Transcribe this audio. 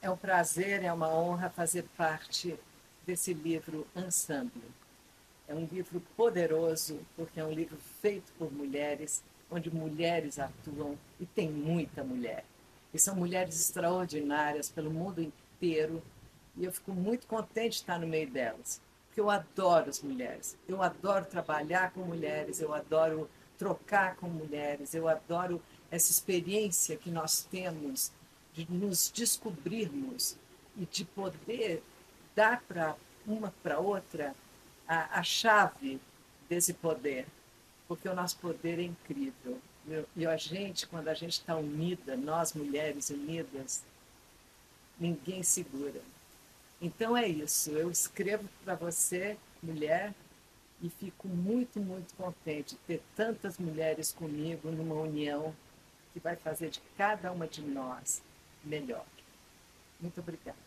É um prazer, é uma honra fazer parte desse livro Ensemble. É um livro poderoso, porque é um livro feito por mulheres, onde mulheres atuam, e tem muita mulher. E são mulheres extraordinárias pelo mundo inteiro, e eu fico muito contente de estar no meio delas, porque eu adoro as mulheres, eu adoro trabalhar com mulheres, eu adoro trocar com mulheres, eu adoro essa experiência que nós temos de nos descobrirmos e de poder dar para uma para outra a chave desse poder, porque o nosso poder é incrível. E a gente, quando a gente está unida, nós mulheres unidas, ninguém segura. Então é isso. Eu escrevo para você, mulher, e fico muito, muito contente de ter tantas mulheres comigo numa união que vai fazer de cada uma de nós melhor. Muito obrigada.